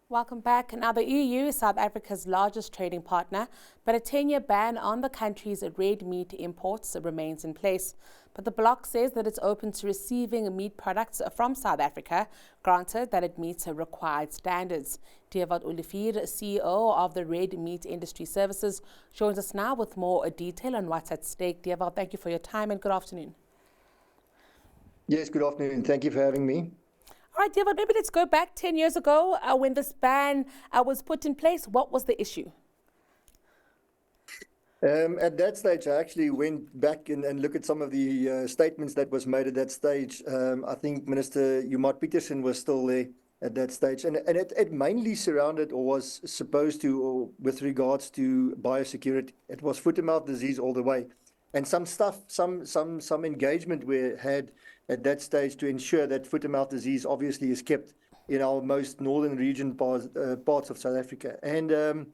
Welcome back. Now, the EU is South Africa's largest trading partner, but a 10-year ban on the country's red meat imports remains in place. But the bloc says that it's open to receiving meat products from South Africa, granted that it meets required standards. Dewald Olivier, CEO of the Red Meat Industry Services, joins us now with more detail on what's at stake. Dewald, thank you for your time and good afternoon. Yes, good afternoon. Thank you for having me. All right, Dewald, maybe let's go back 10 years ago when this ban was put in place. What was the issue? At that stage, I actually went back and looked at some of the statements that was made at that stage. I think Minister Umar Peterson was still there at that stage. And it mainly surrounded or was supposed to, or with regards to biosecurity. It was foot-and-mouth disease all the way. And some engagement we had at that stage to ensure that foot-and-mouth disease obviously is kept in our most northern region parts of South Africa. And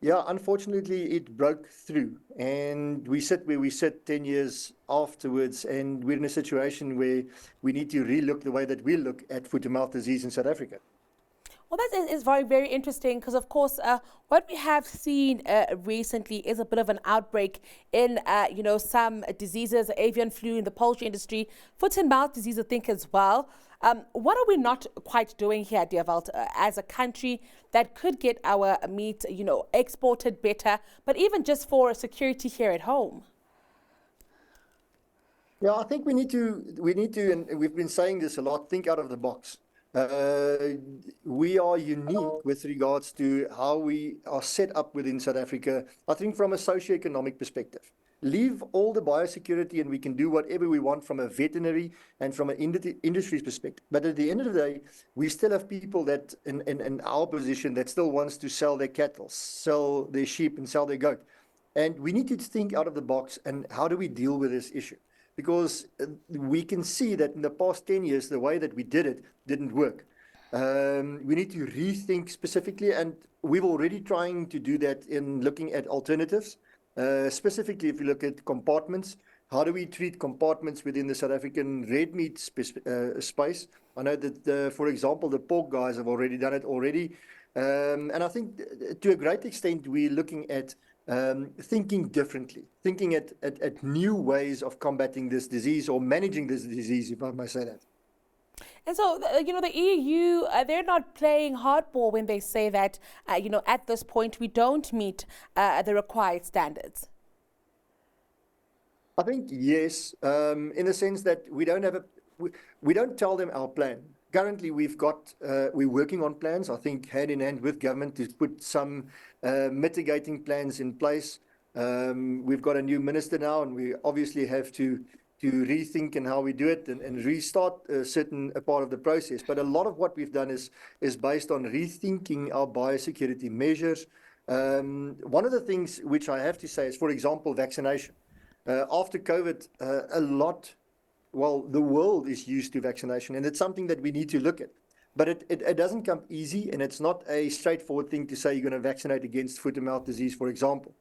yeah, unfortunately, it broke through. And we sit where we sit 10 years afterwards, and we're in a situation where we need to relook the way that we look at foot-and-mouth disease in South Africa. Well, that is very, very interesting because, of course, what we have seen recently is a bit of an outbreak in, some diseases, avian flu in the poultry industry, foot and mouth disease, I think, as well. What are we not quite doing here, Dewald, as a country that could get our meat, exported better, but even just for security here at home? Yeah, I think we need to, and we've been saying this a lot, think out of the box. We are unique with regards to how we are set up within South Africa, I think from a socio-economic perspective. Leave all the biosecurity and we can do whatever we want from a veterinary and from an industry's perspective. But at the end of the day, we still have people that in our position that still wants to sell their cattle, sell their sheep and sell their goat. And we need to think out of the box and how do we deal with this issue? Because we can see that in the past 10 years, the way that we did it didn't work. We need to rethink specifically, and we're already trying to do that in looking at alternatives. Specifically, if you look at compartments, how do we treat compartments within the South African red meat space? I know that, for example, the pork guys have already done it already. And I think to a great extent, we're looking at thinking differently, thinking at new ways of combating this disease or managing this disease, if I may say that. And so, the EU, they're not playing hardball when they say that, at this point, we don't meet the required standards. I think, yes, in the sense that we don't tell them our plan. Currently, we're working on plans, I think, hand in hand with government to put some mitigating plans in place. We've got a new minister now, and we obviously have to rethink and how we do it and restart a certain part of the process. But a lot of what we've done is based on rethinking our biosecurity measures. One of the things which I have to say is, for example, vaccination. After COVID, the world is used to vaccination, and it's something that we need to look at. But it doesn't come easy, and it's not a straightforward thing to say you're going to vaccinate against foot-and-mouth disease, for example.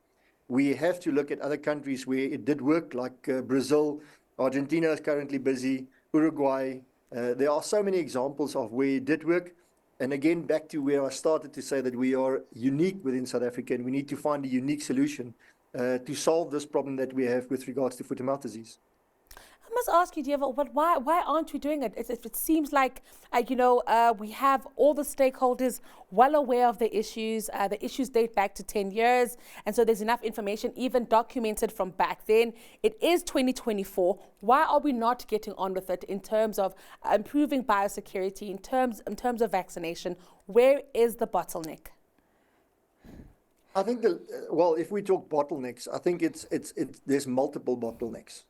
We have to look at other countries where it did work, like Brazil. Argentina is currently busy, Uruguay. There are so many examples of where it did work. And again, back to where I started to say that we are unique within South Africa, and we need to find a unique solution to solve this problem that we have with regards to foot-and-mouth disease. I must ask you, Dewald, but why aren't we doing it? It seems like, we have all the stakeholders well aware of the issues. The issues date back to 10 years. And so there's enough information even documented from back then. It is 2024. Why are we not getting on with it in terms of improving biosecurity, in terms of vaccination? Where is the bottleneck? I think if we talk bottlenecks, I think there's multiple bottlenecks.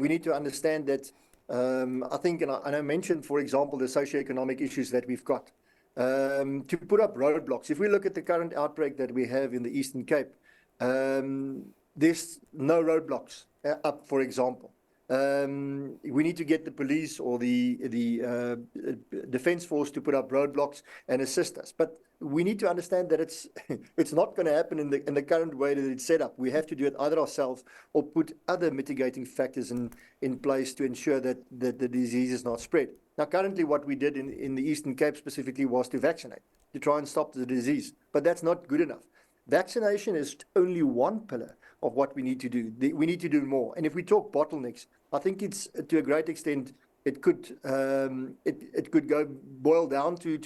We need to understand that. I think, and I mentioned, for example, the socioeconomic issues that we've got. To put up roadblocks, if we look at the current outbreak that we have in the Eastern Cape, there's no roadblocks up, for example. We need to get the police or the defense force to put up roadblocks and assist us. But we need to understand that it's not going to happen in the current way that it's set up. We have to do it either ourselves or put other mitigating factors in place to ensure that the disease is not spread. Now, currently, what we did in the Eastern Cape specifically was to vaccinate. to try and stop the disease. But that's not good enough. Vaccination is only one pillar of what we need to do. We need to do more. And if we talk bottlenecks, I think it's to a great extent it could boil down to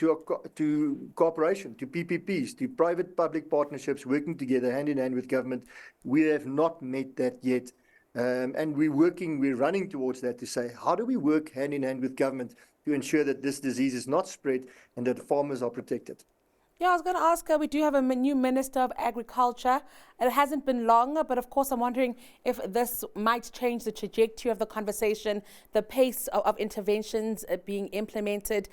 cooperation, to PPPs, to private-public partnerships working together hand in hand with government. We have not met that yet. And we're running towards that to say, how do we work hand in hand with government to ensure that this disease is not spread and that farmers are protected? Yeah, I was going to ask, we do have a new Minister of Agriculture. It hasn't been long, but of course I'm wondering if this might change the trajectory of the conversation, the pace of interventions being implemented.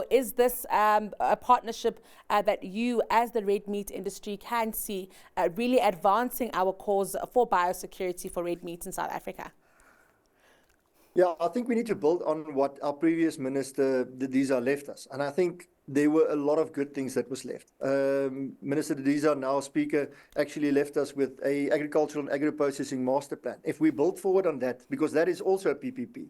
Is this a partnership that you as the red meat industry can see really advancing our cause for biosecurity for red meat in South Africa? Yeah, I think we need to build on what our previous minister, Didiza, left us. And I think there were a lot of good things that was left. Minister Didiza, now Speaker, actually left us with a agricultural and agro-processing master plan. If we build forward on that, because that is also a PPP,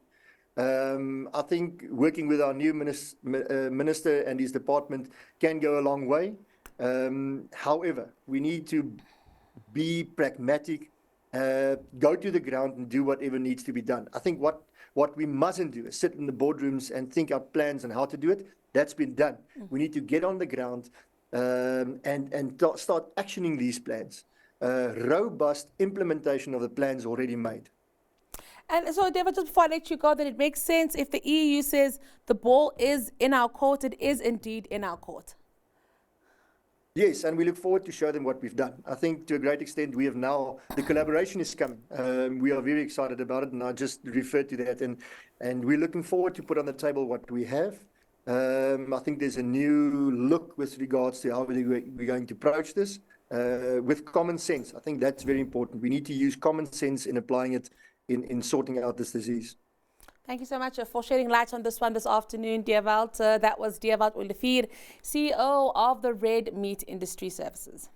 I think working with our new minister and his department can go a long way. However, we need to be pragmatic, go to the ground and do whatever needs to be done. I think what we mustn't do is sit in the boardrooms and think out plans and how to do it. That's been done. We need to get on the ground and start actioning these plans. Robust implementation of the plans already made. And so, Dewald, just before I let you go, that it makes sense if the EU says the ball is in our court, it is indeed in our court. Yes, and we look forward to show them what we've done. I think to a great extent we have now, the collaboration is coming. We are very excited about it, and I just referred to that. And we're looking forward to put on the table what we have. I think there's a new look with regards to how we're going to approach this with common sense. I think that's very important. We need to use common sense in applying it in sorting out this disease. Thank you so much for shedding light on this one this afternoon, Dewald. That was Dewald Olivier, CEO of the Red Meat Industry Services.